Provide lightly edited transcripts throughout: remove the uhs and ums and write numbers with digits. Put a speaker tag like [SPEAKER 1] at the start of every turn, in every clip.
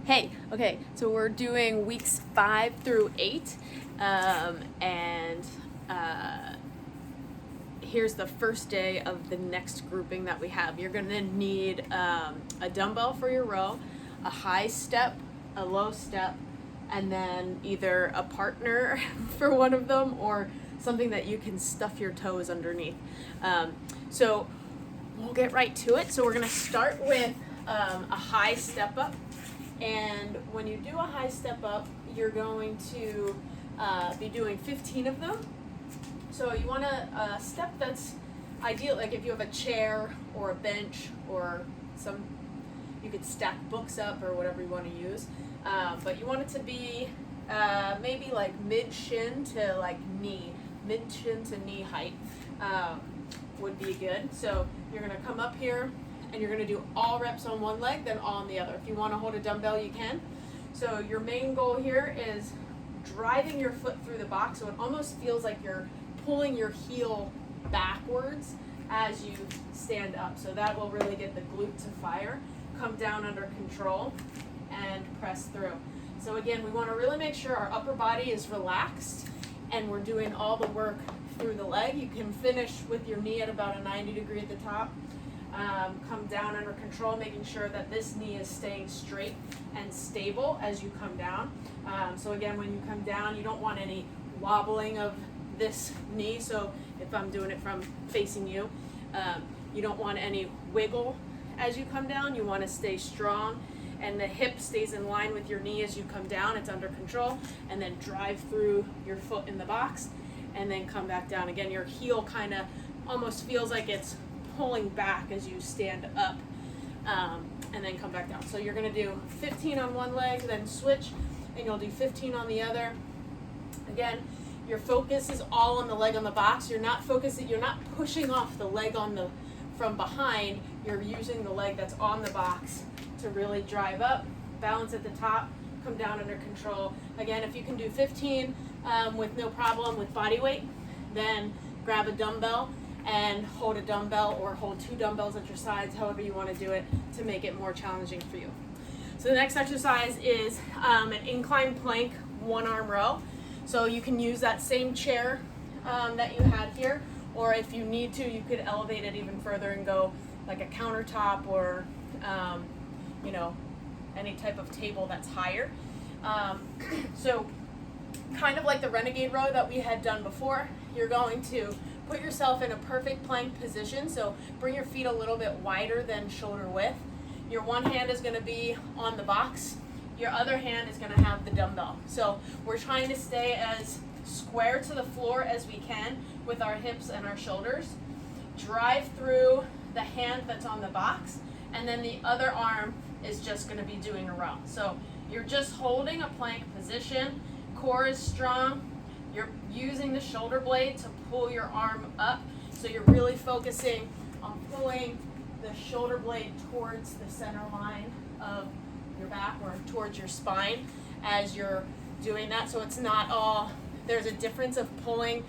[SPEAKER 1] Hey, okay, so we're doing weeks 5 through 8, and here's the first day of the next grouping that we have. You're gonna need a dumbbell for your row, a high step, a low step, and then either a partner for one of them or something that you can stuff your toes underneath. So we'll get right to it. So we're gonna start with a high step up. And when you do a high step up, you're going to be doing 15 of them. So you want a step that's ideal, like if you have a chair or a bench or you could stack books up or whatever you want to use. But you want it to be maybe like mid-shin to like knee, mid-shin to knee height would be good. So you're gonna come up here, and you're going to do all reps on one leg, then all on the other. If you want to hold a dumbbell, you can. So your main goal here is driving your foot through the box, so it almost feels like you're pulling your heel backwards as you stand up. So that will really get the glute to fire. Come down under control and press through. So again, we want to really make sure our upper body is relaxed and we're doing all the work through the leg. You can finish with your knee at about a 90 degree at the top. Come down under control, making sure that this knee is staying straight and stable as you come down. So again, when you come down, you don't want any wobbling of this knee. So if I'm doing it from facing you, you don't want any wiggle as you come down. You want to stay strong, and the hip stays in line with your knee as you come down. It's under control, and then drive through your foot in the box, and then come back down. Again, your heel kind of almost feels like it's pulling back as you stand up, and then come back down. So you're going to do 15 on one leg, then switch, and you'll do 15 on the other. Again, your focus is all on the leg on the box. You're not pushing off the leg from behind. You're using the leg that's on the box to really drive up, balance at the top, come down under control. Again, if you can do 15 with no problem with body weight, then grab a dumbbell and hold a dumbbell or hold 2 dumbbells at your sides, however you want to do it to make it more challenging for you. So the next exercise is an incline plank 1-arm row. So you can use that same chair that you had here, or if you need to, you could elevate it even further and go like a countertop or any type of table that's higher. So kind of like the renegade row that we had done before, you're going to put yourself in a perfect plank position. So bring your feet a little bit wider than shoulder width. Your one hand is going to be on the box. Your other hand is going to have the dumbbell. So we're trying to stay as square to the floor as we can with our hips and our shoulders. Drive through the hand that's on the box, and then the other arm is just going to be doing a row. So you're just holding a plank position. Core is strong. You're using the shoulder blade to pull your arm up. So you're really focusing on pulling the shoulder blade towards the center line of your back or towards your spine as you're doing that. So it's not all, there's a difference of pulling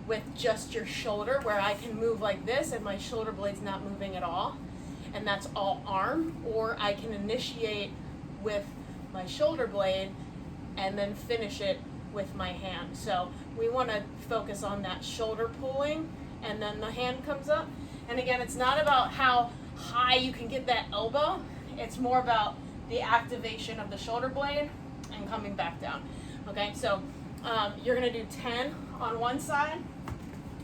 [SPEAKER 1] with just your shoulder, where I can move like this and my shoulder blade's not moving at all, and that's all arm, or I can initiate with my shoulder blade and then finish it with my hand. So we want to focus on that shoulder pulling, and then the hand comes up. And again, it's not about how high you can get that elbow. It's more about the activation of the shoulder blade and coming back down. Okay, so you're going to do 10 on one side,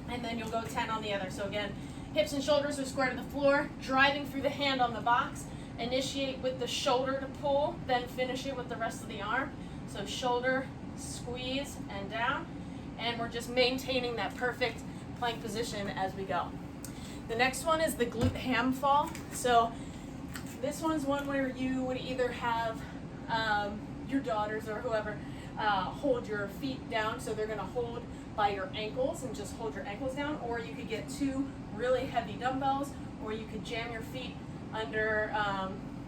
[SPEAKER 1] and then you'll go 10 on the other. So again, hips and shoulders are square to the floor, driving through the hand on the box. Initiate with the shoulder to pull, then finish it with the rest of the arm. So shoulder, squeeze, and down. And we're just maintaining that perfect plank position as we go. The next one is the Glute Ham Fall. So this one's one where you would either have your daughters or whoever hold your feet down, so they're going to hold by your ankles and just hold your ankles down, or you could get 2 really heavy dumbbells, or you could jam your feet under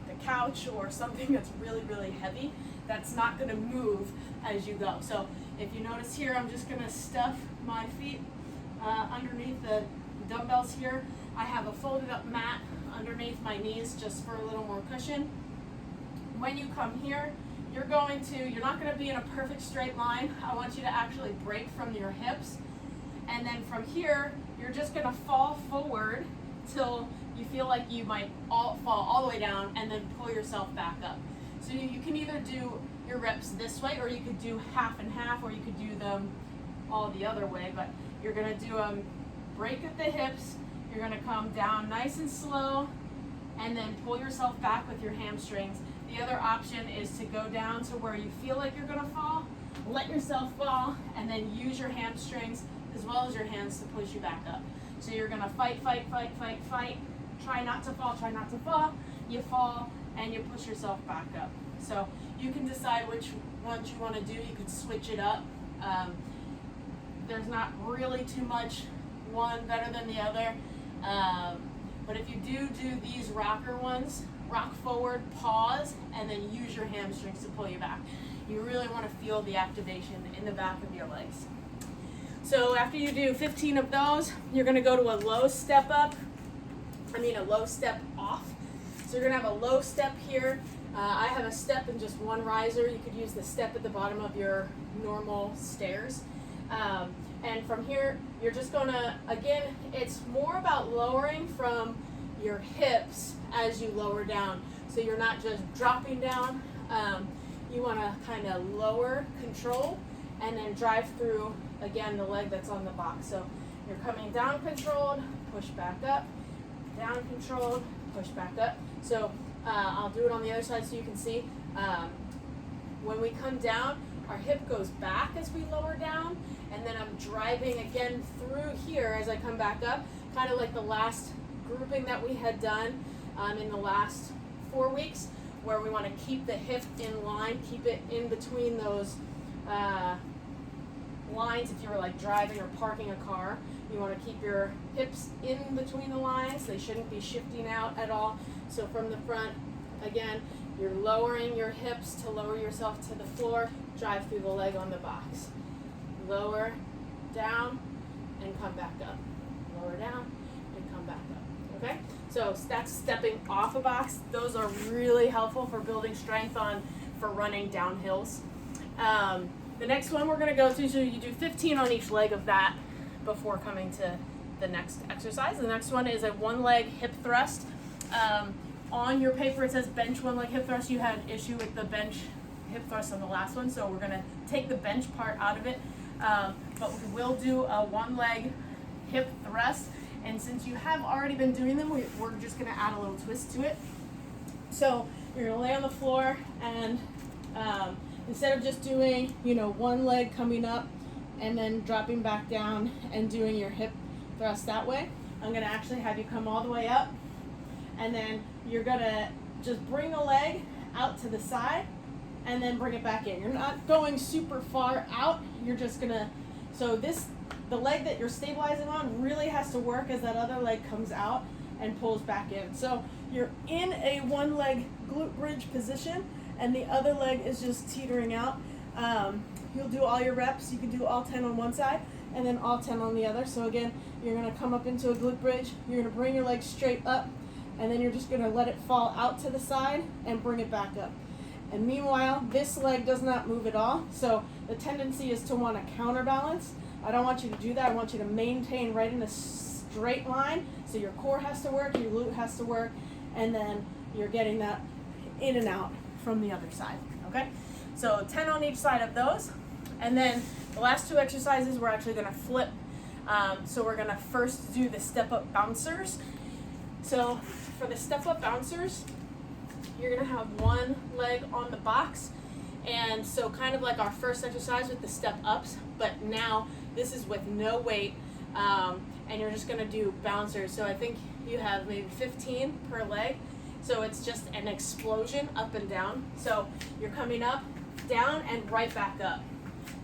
[SPEAKER 1] the couch or something that's really, really heavy that's not going to move as you go. So if you notice here, I'm just going to stuff my feet underneath the dumbbells here. I have a folded up mat underneath my knees just for a little more cushion. when you come here, you're not going to be in a perfect straight line. I want you to actually break from your hips. And then from here, you're just going to fall forward till you feel like you might fall all the way down and then pull yourself back up. So you can either do your reps this way, or you could do half and half, or you could do them all the other way. But you're going to do a break at the hips. You're going to come down nice and slow and then pull yourself back with your hamstrings. The other option is to go down to where you feel like you're going to fall, let yourself fall, and then use your hamstrings as well as your hands to push you back up. So you're going to fight, fight, fight, fight, fight. Try not to fall, try not to fall. You fall and you push yourself back up. So you can decide which ones you want to do. You could switch it up. There's not really too much one better than the other. But if you do these rocker ones, rock forward, pause, and then use your hamstrings to pull you back. You really want to feel the activation in the back of your legs. So after you do 15 of those, you're going to go to a low step off. So you're going to have a low step here. I have a step and just one riser. You could use the step at the bottom of your normal stairs. And from here, you're just going to, again, it's more about lowering from your hips as you lower down. So you're not just dropping down. You want to kind of lower, control, and then drive through, again, the leg that's on the box. So you're coming down controlled, push back up, down controlled, push back up. So I'll do it on the other side so you can see. When we come down, our hip goes back as we lower down, and then I'm driving again through here as I come back up, kind of like the last grouping that we had done in the last 4 weeks, where we want to keep the hip in line, keep it in between those lines. If you were like driving or parking a car, you want to keep your hips in between the lines. They shouldn't be shifting out at all. So from the front, again, you're lowering your hips to lower yourself to the floor, drive through the leg on the box. Lower, down, and come back up. Lower down, and come back up, okay? So that's stepping off a box. Those are really helpful for building strength for running down hills. The next one we're gonna go to, so you do 15 on each leg of that before coming to the next exercise. The next one is a one leg hip thrust. On your paper it says bench one leg hip thrust. You had an issue with the bench hip thrust on the last one, so we're gonna take the bench part out of it. But we will do a one leg hip thrust. And since you have already been doing them, we're just gonna add a little twist to it. So you're gonna lay on the floor, and instead of just doing, one leg coming up and then dropping back down and doing your hip thrust that way, I'm gonna actually have you come all the way up, and then you're gonna just bring the leg out to the side and then bring it back in. You're not going super far out, you're just gonna, the leg that you're stabilizing on really has to work as that other leg comes out and pulls back in. So you're in a one leg glute bridge position, and the other leg is just teetering out. You'll do all your reps. You can do all 10 on one side and then all 10 on the other. So again, you're gonna come up into a glute bridge, you're gonna bring your leg straight up, and then you're just gonna let it fall out to the side and bring it back up. And meanwhile, this leg does not move at all. So the tendency is to want to counterbalance. I don't want you to do that. I want you to maintain right in a straight line. So your core has to work, your glute has to work, and then you're getting that in and out from the other side, okay? So 10 on each side of those. And then the last two exercises, we're actually gonna flip. So we're gonna first do the step-up bouncers. So for the step-up bouncers, you're gonna have one leg on the box. And so kind of like our first exercise with the step-ups, but now this is with no weight, and you're just gonna do bouncers. So I think you have maybe 15 per leg. So it's just an explosion up and down. So you're coming up, down, and right back up.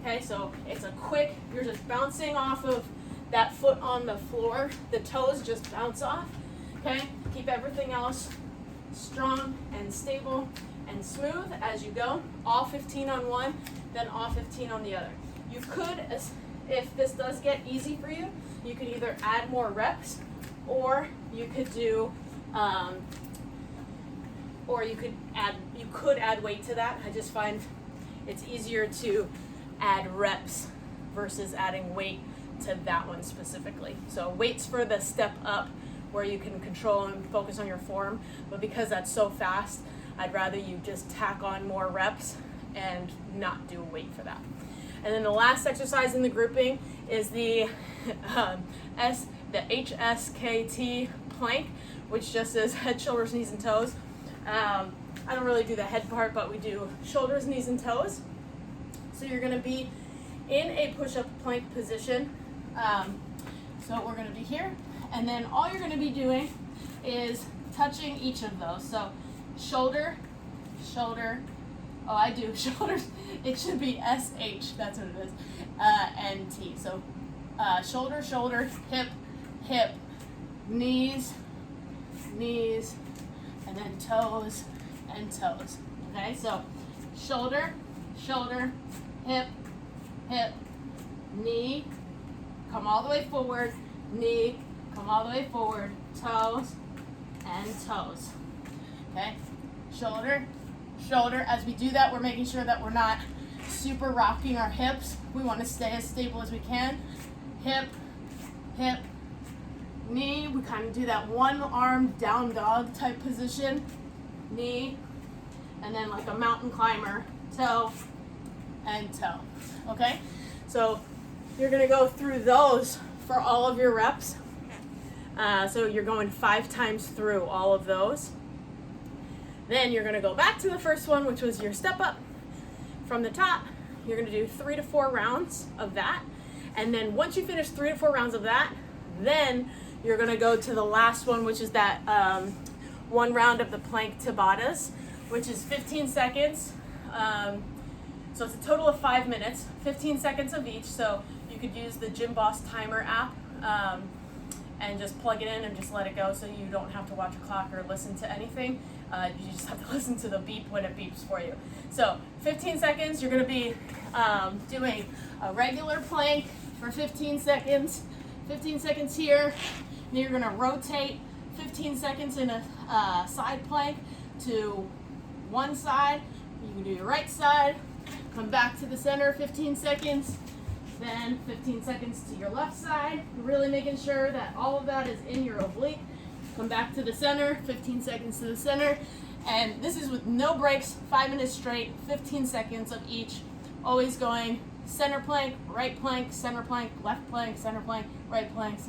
[SPEAKER 1] Okay, so it's a quick, you're just bouncing off of that foot on the floor. The toes just bounce off, okay? Keep everything else strong and stable and smooth as you go. All 15 on one, then all 15 on the other. You could, if this does get easy for you, you could either add more reps, or you could do or you could add weight to that. I just find it's easier to add reps versus adding weight to that one specifically. So weight's for the step up where you can control and focus on your form, but because that's so fast, I'd rather you just tack on more reps and not do weight for that. And then the last exercise in the grouping is the SHKT Plank, which just is head, shoulders, knees, and toes. I don't really do the head part, but we do shoulders, knees, and toes. So you're going to be in a push-up plank position. So we're going to be here, and then all you're going to be doing is touching each of those. So shoulder, shoulder. Oh, I do shoulders. It should be SH. That's what it is. And T. So shoulder, shoulder, hip, hip, knees, knees, and then toes and toes. Okay, so shoulder, shoulder, hip, hip, knee, come all the way forward, knee, come all the way forward, toes and toes. Okay, shoulder, shoulder. As we do that, we're making sure that we're not super rocking our hips. We want to stay as stable as we can. Hip, hip, knee. We kind of do that one arm down dog type position. Knee, and then like a mountain climber, toe and toe. Okay, so you're gonna go through those for all of your reps. So you're going 5 times through all of those. Then you're gonna go back to the first one, which was your step up from the top. You're gonna do 3 to 4 rounds of that. And then once you finish 3 to 4 rounds of that, then you're gonna go to the last one, which is that one round of the plank Tabatas, which is 15 seconds. So it's a total of 5 minutes, 15 seconds of each. So you could use the Gym Boss timer app and just plug it in and just let it go, so you don't have to watch a clock or listen to anything. You just have to listen to the beep when it beeps for you. So 15 seconds, you're gonna be doing a regular plank for 15 seconds, 15 seconds here. Then you're gonna rotate 15 seconds in a side plank to one side. You can do your right side, come back to the center, 15 seconds, then 15 seconds to your left side. Really making sure that all of that is in your oblique. Come back to the center, 15 seconds to the center. And this is with no breaks, 5 minutes straight, 15 seconds of each. Always going center plank, right plank, center plank, left plank, center plank, right plank,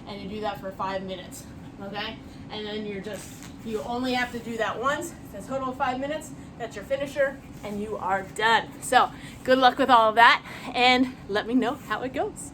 [SPEAKER 1] and you do that for 5 minutes, okay? And then you only have to do that once. It's a total of 5 minutes. That's your finisher, and you are done. So good luck with all of that, and let me know how it goes.